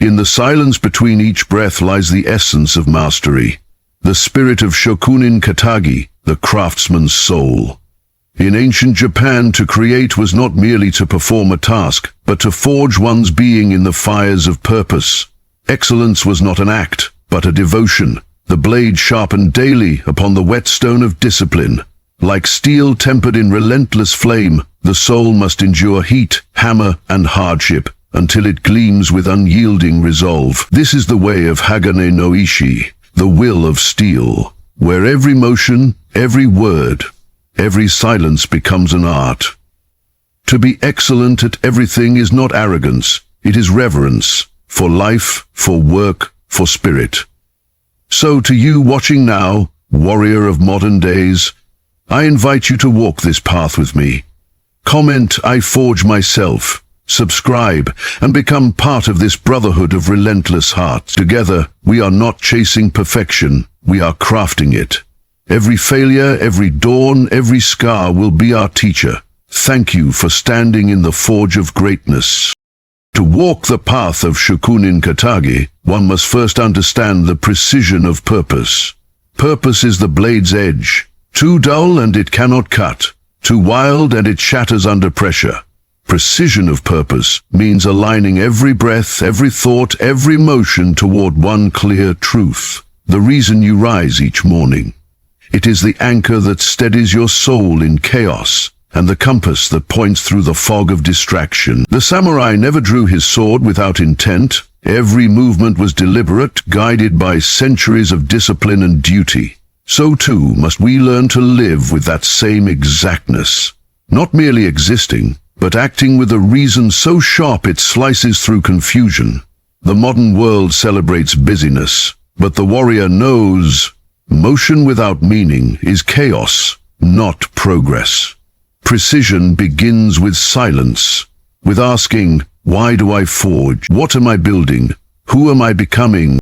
In the silence between each breath lies the essence of mastery, the spirit of Shokunin Katagi, the craftsman's soul. In ancient Japan, to create was not merely to perform a task, but to forge one's being in the fires of purpose. Excellence was not an act, but a devotion, the blade sharpened daily upon the whetstone of discipline. Like steel tempered in relentless flame, the soul must endure heat, hammer, and hardship, until it gleams with unyielding resolve. This is the way of Hagane no Ishi, the will of steel, where every motion, every word, every silence becomes an art. To be excellent at everything is not arrogance, it is reverence, for life, for work, for spirit. So to you watching now, warrior of modern days, I invite you to walk this path with me. Comment, I forge myself. Subscribe, and become part of this brotherhood of relentless hearts. Together, we are not chasing perfection, we are crafting it. Every failure, every dawn, every scar will be our teacher. Thank you for standing in the forge of greatness. To walk the path of Shokunin Katagi, one must first understand the precision of purpose. Purpose is the blade's edge. Too dull and it cannot cut. Too wild and it shatters under pressure. Precision of purpose means aligning every breath, every thought, every motion toward one clear truth. The reason you rise each morning. It is the anchor that steadies your soul in chaos, and the compass that points through the fog of distraction. The samurai never drew his sword without intent. Every movement was deliberate, guided by centuries of discipline and duty. So too must we learn to live with that same exactness. Not merely existing, but acting with a reason so sharp it slices through confusion. The modern world celebrates busyness, but the warrior knows motion without meaning is chaos, not progress. Precision begins with silence, with asking, why do I forge? What am I building? Who am I becoming?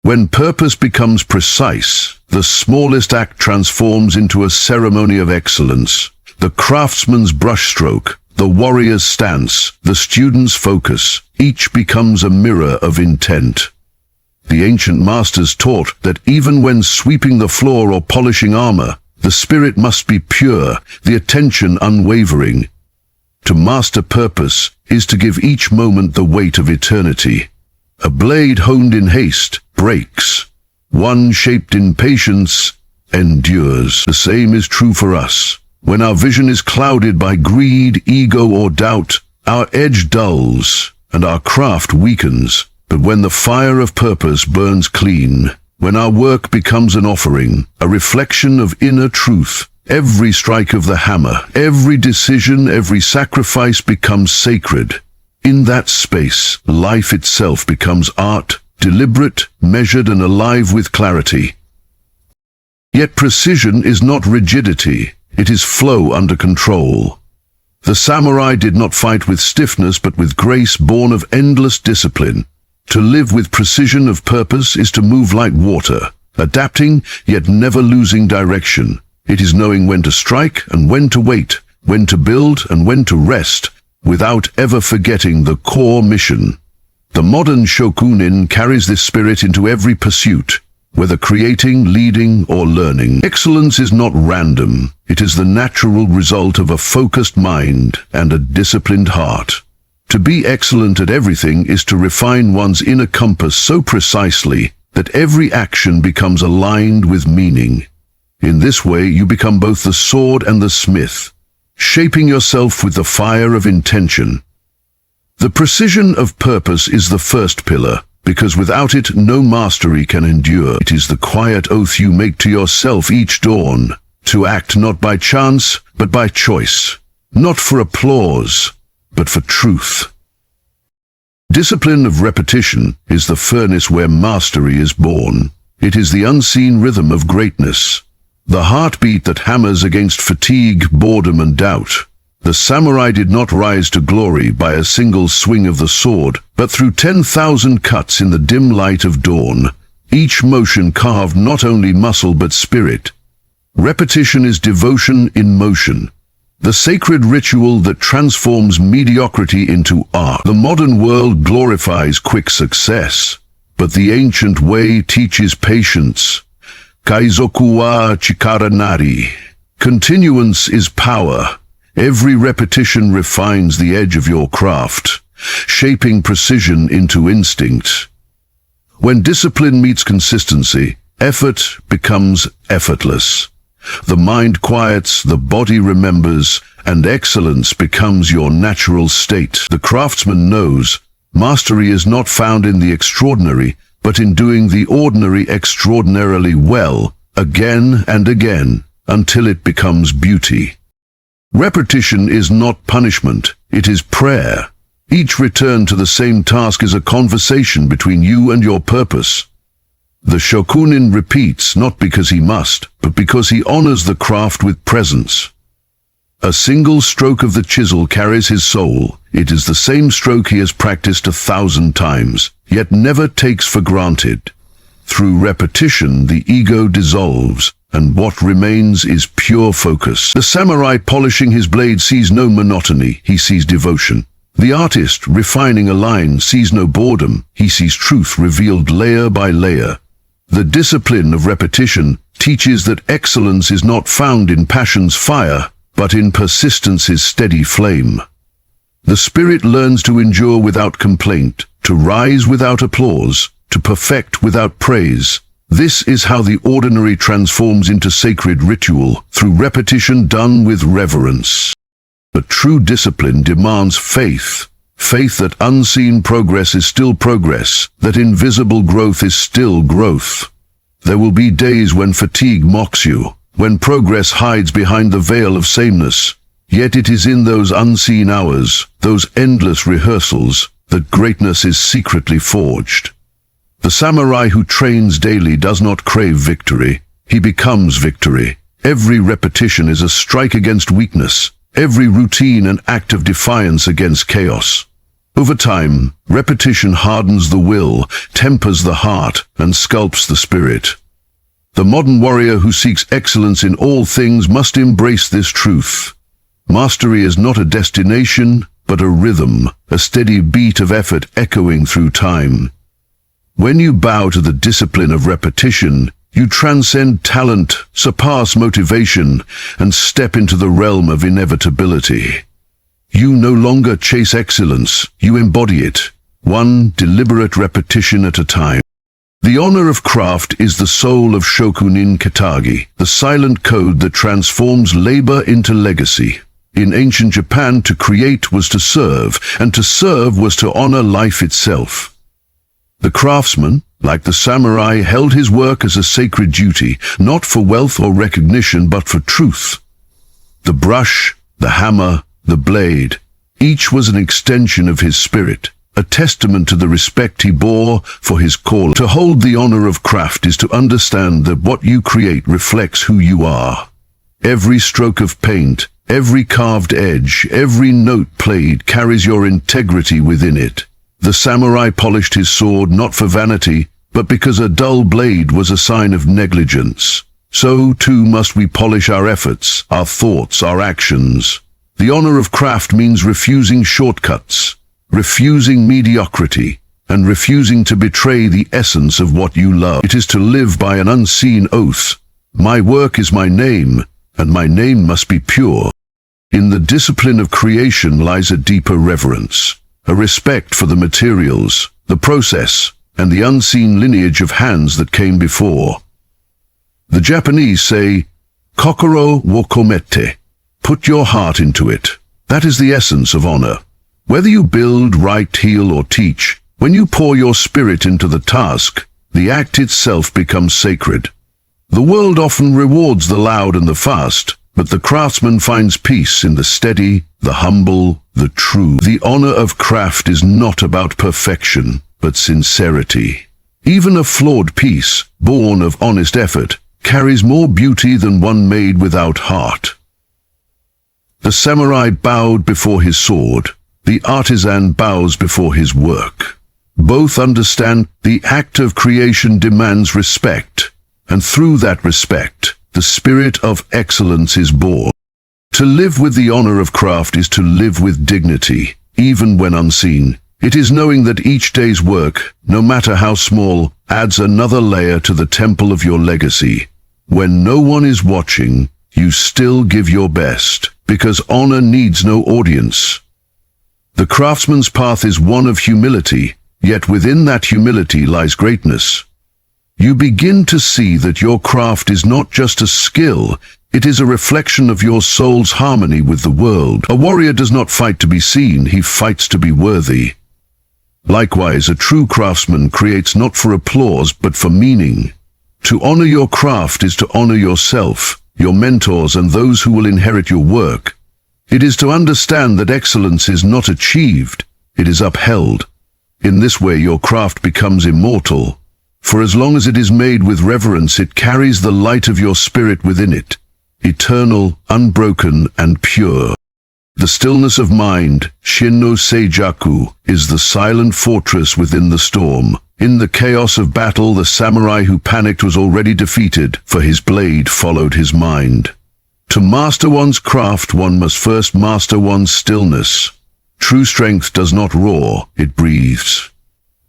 When purpose becomes precise, the smallest act transforms into a ceremony of excellence. The craftsman's brushstroke, the warrior's stance, the student's focus, each becomes a mirror of intent. The ancient masters taught that even when sweeping the floor or polishing armor, the spirit must be pure, the attention unwavering. To master purpose is to give each moment the weight of eternity. A blade honed in haste breaks. One shaped in patience endures. The same is true for us. When our vision is clouded by greed, ego, or doubt, our edge dulls and our craft weakens. But when the fire of purpose burns clean, when our work becomes an offering, a reflection of inner truth, every strike of the hammer, every decision, every sacrifice becomes sacred. In that space, life itself becomes art, deliberate, measured, and alive with clarity. Yet precision is not rigidity, it is flow under control. The samurai did not fight with stiffness but with grace born of endless discipline. To live with precision of purpose is to move like water, adapting yet never losing direction. It is knowing when to strike and when to wait, when to build and when to rest, without ever forgetting the core mission. The modern shokunin carries this spirit into every pursuit, whether creating, leading, or learning. Excellence is not random. It is the natural result of a focused mind and a disciplined heart. To be excellent at everything is to refine one's inner compass so precisely that every action becomes aligned with meaning. In this way, you become both the sword and the smith, shaping yourself with the fire of intention. The precision of purpose is the first pillar, because without it, no mastery can endure. It is the quiet oath you make to yourself each dawn, to act not by chance, but by choice, not for applause, but for truth. Discipline of repetition is the furnace where mastery is born. It is the unseen rhythm of greatness, the heartbeat that hammers against fatigue, boredom, and doubt. The samurai did not rise to glory by a single swing of the sword, but through 10,000 cuts in the dim light of dawn. Each motion carved not only muscle but spirit. Repetition is devotion in motion. the sacred ritual that transforms mediocrity into art. The modern world glorifies quick success, but the ancient way teaches patience. Kaizoku wa chikara nari. Continuance is power. Every repetition refines the edge of your craft, shaping precision into instinct. When discipline meets consistency, effort becomes effortless. The mind quiets, the body remembers, and excellence becomes your natural state. The craftsman knows mastery is not found in the extraordinary, but in doing the ordinary extraordinarily well, again and again, until it becomes beauty. Repetition is not punishment, it is prayer. Each return to the same task is a conversation between you and your purpose. The Shokunin repeats not because he must, but because he honors the craft with presence. A single stroke of the chisel carries his soul. It is the same stroke he has practiced 1,000 times, yet never takes for granted. Through repetition, the ego dissolves, and what remains is pure focus. The samurai polishing his blade sees no monotony, he sees devotion. The artist refining a line sees no boredom, he sees truth revealed layer by layer. The discipline of repetition teaches that excellence is not found in passion's fire, but in persistence's steady flame. The spirit learns to endure without complaint, to rise without applause, to perfect without praise. This is how the ordinary transforms into sacred ritual, through repetition done with reverence. But true discipline demands faith. Faith that unseen progress is still progress, that invisible growth is still growth. There will be days when fatigue mocks you, when progress hides behind the veil of sameness. Yet it is in those unseen hours, those endless rehearsals, that greatness is secretly forged. The samurai who trains daily does not crave victory, he becomes victory. Every repetition is a strike against weakness, every routine an act of defiance against chaos. Over time, repetition hardens the will, tempers the heart, and sculpts the spirit. The modern warrior who seeks excellence in all things must embrace this truth. Mastery is not a destination, but a rhythm, a steady beat of effort echoing through time. When you bow to the discipline of repetition, you transcend talent, surpass motivation, and step into the realm of inevitability. You no longer chase excellence, you embody it, one deliberate repetition at a time. The honor of craft is the soul of Shokunin Katagi, the silent code that transforms labor into legacy. In ancient Japan, to create was to serve, and to serve was to honor life itself. The craftsman, like the samurai, held his work as a sacred duty, not for wealth or recognition, but for truth. The brush, the hammer, the blade, each was an extension of his spirit, a testament to the respect he bore for his call. To hold the honor of craft is to understand that what you create reflects who you are. Every stroke of paint, every carved edge, every note played carries your integrity within it. The samurai polished his sword not for vanity, but because a dull blade was a sign of negligence. So too must we polish our efforts, our thoughts, our actions. The honor of craft means refusing shortcuts, refusing mediocrity, and refusing to betray the essence of what you love. It is to live by an unseen oath. My work is my name, and my name must be pure. In the discipline of creation lies a deeper reverence, a respect for the materials, the process, and the unseen lineage of hands that came before. The Japanese say, "Kokoro wo komete." Put your heart into it. That is the essence of honor. Whether you build, write, heal, or teach, when you pour your spirit into the task, the act itself becomes sacred. The world often rewards the loud and the fast, but the craftsman finds peace in the steady, the humble, the true. The honor of craft is not about perfection, but sincerity. Even a flawed piece, born of honest effort, carries more beauty than one made without heart. The samurai bowed before his sword. The artisan bows before his work. Both understand the act of creation demands respect, and through that respect, the spirit of excellence is born. To live with the honor of craft is to live with dignity, even when unseen. It is knowing that each day's work, no matter how small, adds another layer to the temple of your legacy. When no one is watching, you still give your best, because honor needs no audience. The craftsman's path is one of humility, yet within that humility lies greatness. You begin to see that your craft is not just a skill, it is a reflection of your soul's harmony with the world. A warrior does not fight to be seen, he fights to be worthy. Likewise, a true craftsman creates not for applause, but for meaning. To honor your craft is to honor yourself, your mentors, and those who will inherit your work. It is to understand that excellence is not achieved, it is upheld. In this way, your craft becomes immortal. For as long as it is made with reverence, it carries the light of your spirit within it, eternal, unbroken, and pure. The stillness of mind, Shin no Seijaku, is the silent fortress within the storm. In the chaos of battle, the samurai who panicked was already defeated, for his blade followed his mind. To master one's craft, one must first master one's stillness. True strength does not roar, it breathes.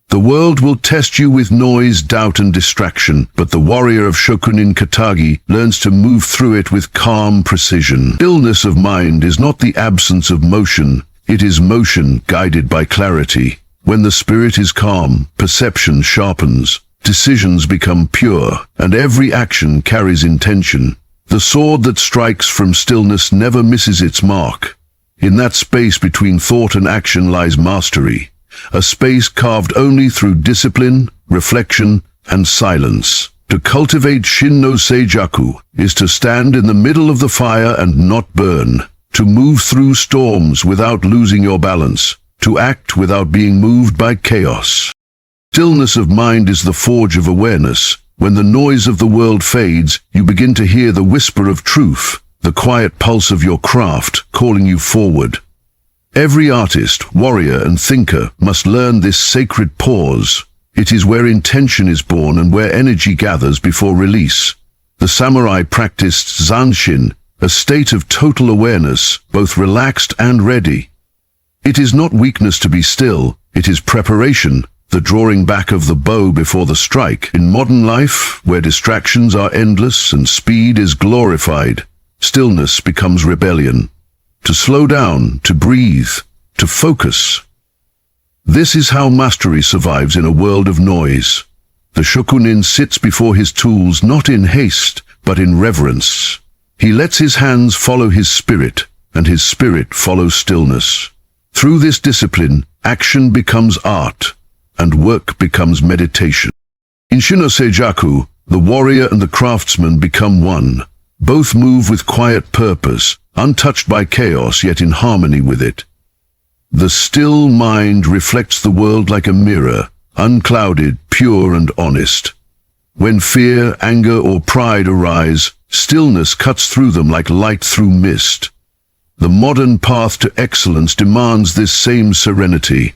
The world will test you with noise, doubt, and distraction, but the warrior of Shokunin Katagi learns to move through it with calm precision. Stillness of mind is not the absence of motion, it is motion guided by clarity. When the spirit is calm, perception sharpens, decisions become pure, and every action carries intention. The sword that strikes from stillness never misses its mark. In that space between thought and action lies mastery. A space carved only through discipline, reflection, and silence. To cultivate Shin no Seijaku is to stand in the middle of the fire and not burn, to move through storms without losing your balance, to act without being moved by chaos. Stillness of mind is the forge of awareness. When the noise of the world fades, you begin to hear the whisper of truth, the quiet pulse of your craft calling you forward. Every artist, warrior, and thinker must learn this sacred pause. It is where intention is born and where energy gathers before release. The samurai practiced zanshin, a state of total awareness, both relaxed and ready. It is not weakness to be still, it is preparation, the drawing back of the bow before the strike. In modern life, where distractions are endless and speed is glorified, stillness becomes rebellion. To slow down, to breathe, to focus. This is how mastery survives in a world of noise. The shokunin sits before his tools not in haste, but in reverence. He lets his hands follow his spirit, and his spirit follows stillness. Through this discipline, action becomes art, and work becomes meditation. In Shin no Seijaku, the warrior and the craftsman become one. Both move with quiet purpose, untouched by chaos, yet in harmony with it. The still mind reflects the world like a mirror, unclouded, pure, and honest. When fear, anger, or pride arise, stillness cuts through them like light through mist. The modern path to excellence demands this same serenity.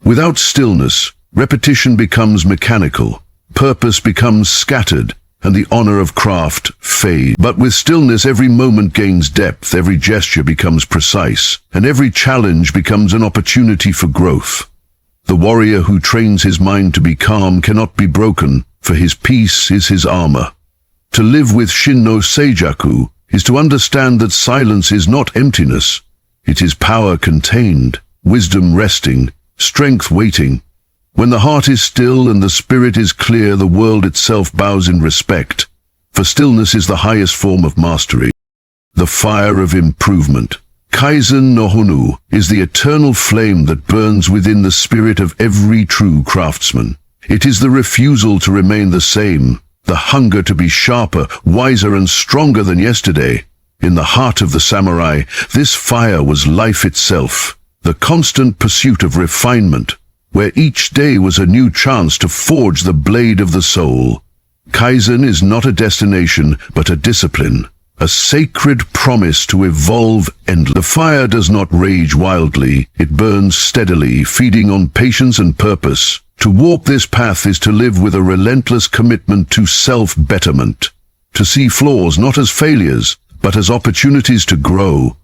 Without stillness, repetition becomes mechanical, purpose becomes scattered, and the honor of craft fades. But with stillness, every moment gains depth, every gesture becomes precise, and every challenge becomes an opportunity for growth. The warrior who trains his mind to be calm cannot be broken, for his peace is his armor. To live with Shin no Seijaku is to understand that silence is not emptiness. It is power contained, wisdom resting, strength waiting. When the heart is still and the spirit is clear, the world itself bows in respect, for stillness is the highest form of mastery. The fire of improvement. Kaizen no Honoo is the eternal flame that burns within the spirit of every true craftsman. It is the refusal to remain the same, the hunger to be sharper, wiser, and stronger than yesterday. In the heart of the samurai, this fire was life itself, the constant pursuit of refinement, where each day was a new chance to forge the blade of the soul. Kaizen is not a destination, but a discipline, a sacred promise to evolve endlessly. The fire does not rage wildly, it burns steadily, feeding on patience and purpose. To walk this path is to live with a relentless commitment to self-betterment, to see flaws not as failures, but as opportunities to grow.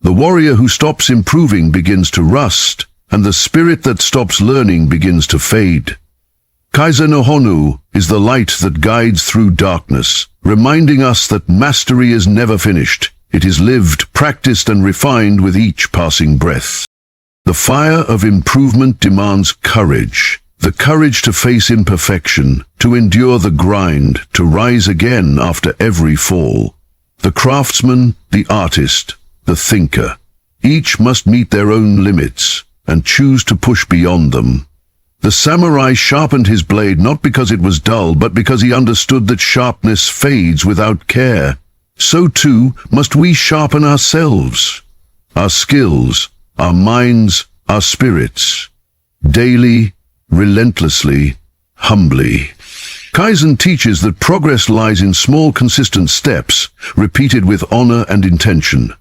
The warrior who stops improving begins to rust, and the spirit that stops learning begins to fade. Kaizen no Honoo is the light that guides through darkness, reminding us that mastery is never finished. It is lived, practiced, and refined with each passing breath. The fire of improvement demands courage. The courage to face imperfection, to endure the grind, to rise again after every fall. The craftsman, the artist, the thinker, each must meet their own limits and choose to push beyond them. The samurai sharpened his blade not because it was dull, but because he understood that sharpness fades without care. So too must we sharpen ourselves, our skills, our minds, our spirits, daily, relentlessly, humbly. Kaizen teaches that progress lies in small, consistent steps, repeated with honor and intention.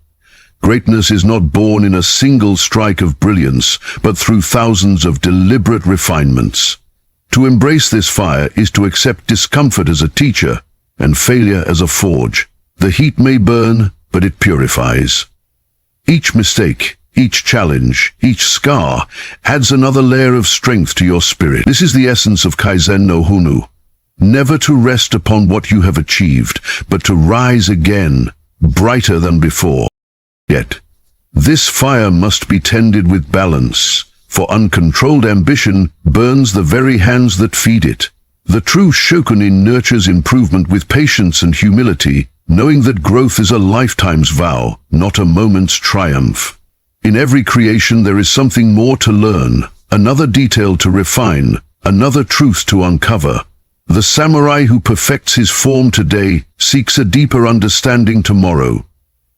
Greatness is not born in a single strike of brilliance, but through thousands of deliberate refinements. To embrace this fire is to accept discomfort as a teacher and failure as a forge. The heat may burn, but it purifies. Each mistake, each challenge, each scar adds another layer of strength to your spirit. This is the essence of Kaizen no Honoo. Never to rest upon what you have achieved, but to rise again, brighter than before. Yet, this fire must be tended with balance, for uncontrolled ambition burns the very hands that feed it. The true Shokunin nurtures improvement with patience and humility, knowing that growth is a lifetime's vow, not a moment's triumph. In every creation there is something more to learn, another detail to refine, another truth to uncover. The samurai who perfects his form today seeks a deeper understanding tomorrow.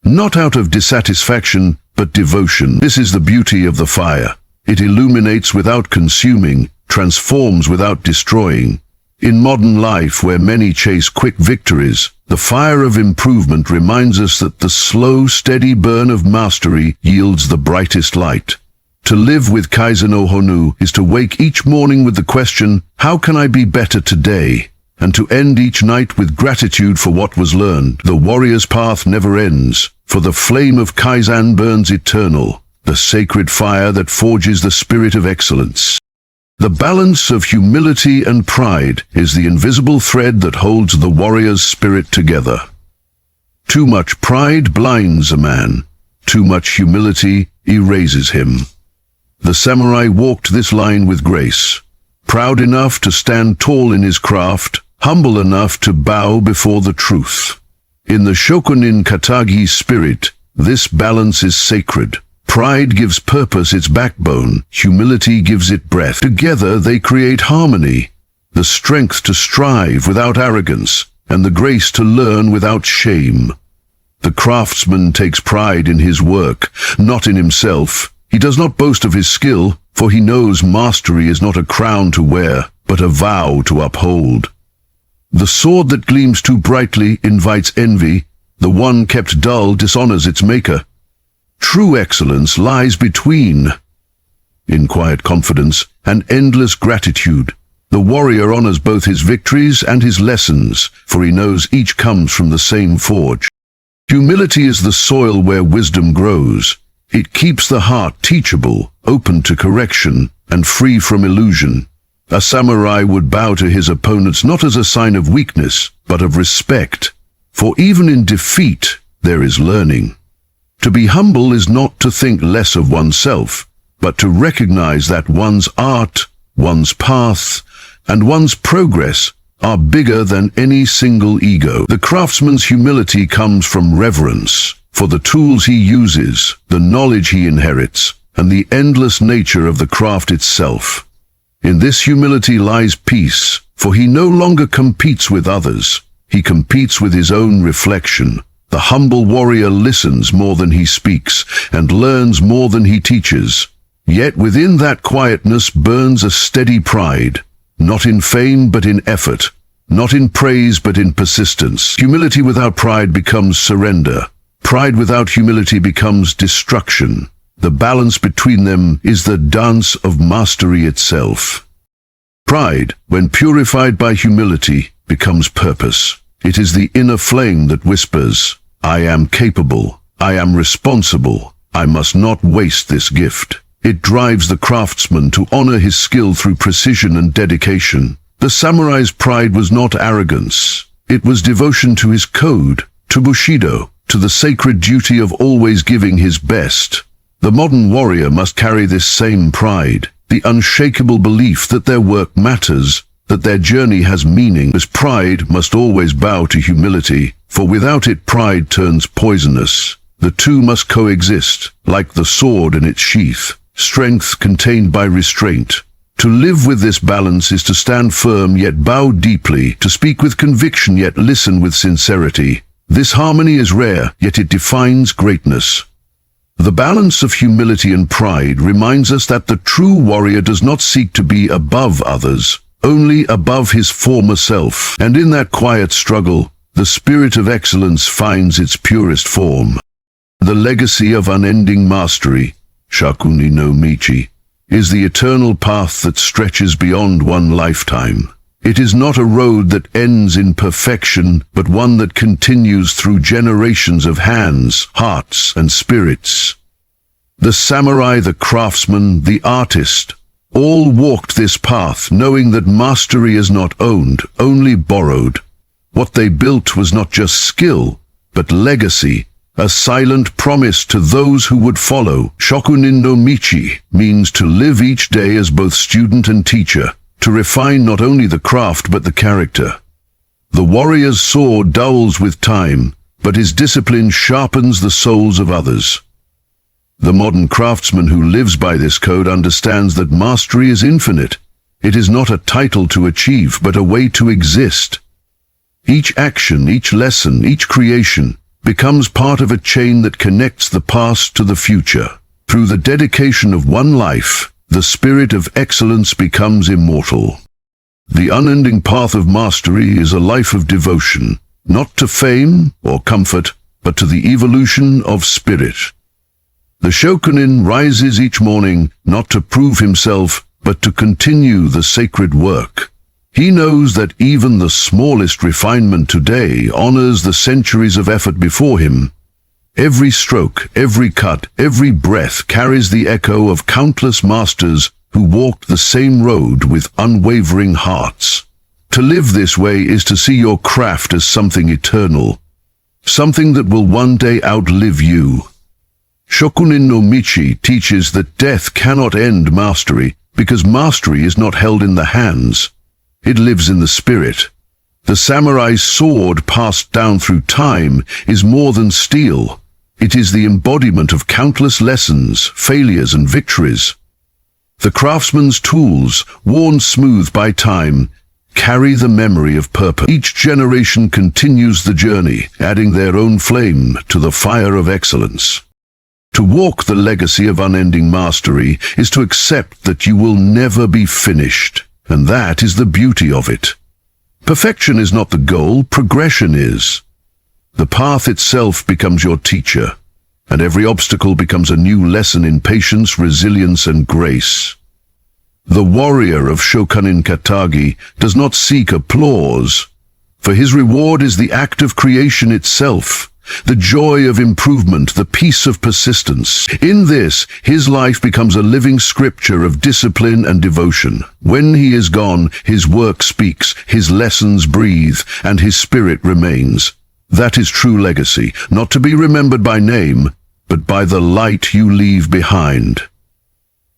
Not out of dissatisfaction, but devotion. This is the beauty of the fire. It illuminates without consuming, transforms without destroying. In modern life, where many chase quick victories, the fire of improvement reminds us that the slow, steady burn of mastery yields the brightest light. To live with Kaizen no Honoo is to wake each morning with the question, how can I be better today? And to end each night with gratitude for what was learned. The warrior's path never ends, for the flame of Kaizen burns eternal, the sacred fire that forges the spirit of excellence. The balance of humility and pride is the invisible thread that holds the warrior's spirit together. Too much pride blinds a man, too much humility erases him. The samurai walked this line with grace, proud enough to stand tall in his craft, humble enough to bow before the truth. In the Shokunin Katagi spirit, this balance is sacred. Pride gives purpose its backbone, humility gives it breath. Together they create harmony, the strength to strive without arrogance, and the grace to learn without shame. The craftsman takes pride in his work, not in himself. He does not boast of his skill, for he knows mastery is not a crown to wear, but a vow to uphold. The sword that gleams too brightly invites envy, the one kept dull dishonors its maker. True excellence lies between, in quiet confidence and endless gratitude. The warrior honors both his victories and his lessons, for he knows each comes from the same forge. Humility is the soil where wisdom grows. It keeps the heart teachable, open to correction, and free from illusion. A samurai would bow to his opponents not as a sign of weakness, but of respect. For even in defeat, there is learning. To be humble is not to think less of oneself, but to recognize that one's art, one's path, and one's progress are bigger than any single ego. The craftsman's humility comes from reverence for the tools he uses, the knowledge he inherits, and the endless nature of the craft itself. In this humility lies peace, for he no longer competes with others. He competes with his own reflection. The humble warrior listens more than he speaks, and learns more than he teaches. Yet within that quietness burns a steady pride, not in fame but in effort, not in praise but in persistence. Humility without pride becomes surrender. Pride without humility becomes destruction. The balance between them is the dance of mastery itself. Pride, when purified by humility, becomes purpose. It is the inner flame that whispers, I am capable. I am responsible. I must not waste this gift. It drives the craftsman to honor his skill through precision and dedication. The samurai's pride was not arrogance. It was devotion to his code, to Bushido, to the sacred duty of always giving his best. The modern warrior must carry this same pride, the unshakable belief that their work matters, that their journey has meaning. As pride must always bow to humility, for without it pride turns poisonous. The two must coexist, like the sword in its sheath, strength contained by restraint. To live with this balance is to stand firm yet bow deeply, to speak with conviction yet listen with sincerity. This harmony is rare, yet it defines greatness. The balance of humility and pride reminds us that the true warrior does not seek to be above others, only above his former self. And in that quiet struggle, the spirit of excellence finds its purest form. The legacy of unending mastery, Shokunin no Michi, is the eternal path that stretches beyond one lifetime. It is not a road that ends in perfection, but one that continues through generations of hands, hearts, and spirits. The samurai, the craftsman, the artist, all walked this path knowing that mastery is not owned, only borrowed. What they built was not just skill, but legacy, a silent promise to those who would follow. Shokunin no Michi means to live each day as both student and teacher, to refine not only the craft but the character. The warrior's sword dulls with time, but his discipline sharpens the souls of others. The modern craftsman who lives by this code understands that mastery is infinite. It is not a title to achieve, but a way to exist. Each action, each lesson, each creation becomes part of a chain that connects the past to the future. Through the dedication of one life, the spirit of excellence becomes immortal. The unending path of mastery is a life of devotion, not to fame or comfort, but to the evolution of spirit. The shokunin rises each morning not to prove himself, but to continue the sacred work. He knows that even the smallest refinement today honors the centuries of effort before him. Every stroke, every cut, every breath carries the echo of countless masters who walked the same road with unwavering hearts. To live this way is to see your craft as something eternal, something that will one day outlive you. Shokunin no Michi teaches that death cannot end mastery, because mastery is not held in the hands. It lives in the spirit. The samurai's sword passed down through time is more than steel. It is the embodiment of countless lessons, failures, and victories. The craftsman's tools, worn smooth by time, carry the memory of purpose. Each generation continues the journey, adding their own flame to the fire of excellence. To walk the legacy of unending mastery is to accept that you will never be finished. And that is the beauty of it. Perfection is not the goal, progression is. The path itself becomes your teacher, and every obstacle becomes a new lesson in patience, resilience, and grace. The warrior of Shokunin Katagi does not seek applause, for his reward is the act of creation itself. The joy of improvement, the peace of persistence. In this, his life becomes a living scripture of discipline and devotion. When he is gone, his work speaks, his lessons breathe, and his spirit remains. That is true legacy, not to be remembered by name, but by the light you leave behind.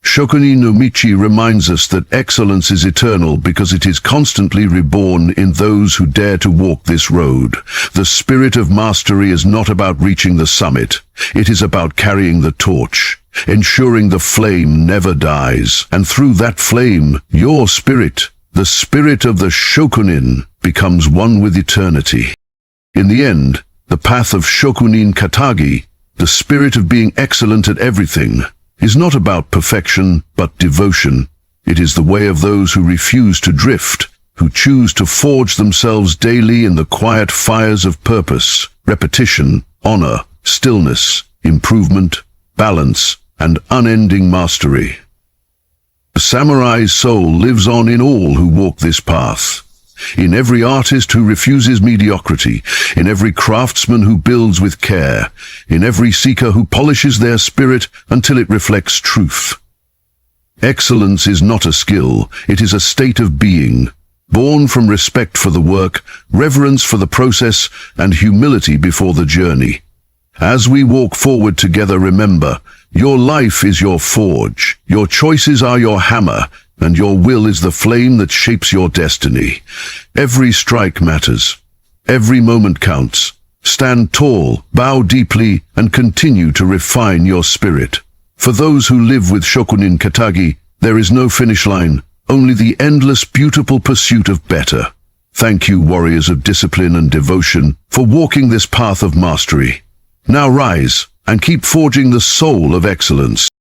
Shokunin no Michi reminds us that excellence is eternal because it is constantly reborn in those who dare to walk this road. The spirit of mastery is not about reaching the summit. It is about carrying the torch, ensuring the flame never dies. And through that flame, your spirit, the spirit of the shokunin, becomes one with eternity. In the end, the path of Shokunin Katagi, the spirit of being excellent at everything, is not about perfection, but devotion. It is the way of those who refuse to drift, who choose to forge themselves daily in the quiet fires of purpose, repetition, honor, stillness, improvement, balance, and unending mastery. The samurai's soul lives on in all who walk this path. in every artist who refuses mediocrity, in every craftsman who builds with care, in every seeker who polishes their spirit until it reflects truth. Excellence is not a skill, it is a state of being, born from respect for the work, reverence for the process, and humility before the journey. As we walk forward together, remember, your life is your forge, your choices are your hammer, and your will is the flame that shapes your destiny. Every strike matters. Every moment counts. Stand tall, bow deeply, and continue to refine your spirit. For those who live with Shokunin Katagi, there is no finish line, only the endless, beautiful pursuit of better. Thank you, warriors of discipline and devotion, for walking this path of mastery. Now rise and keep forging the soul of excellence.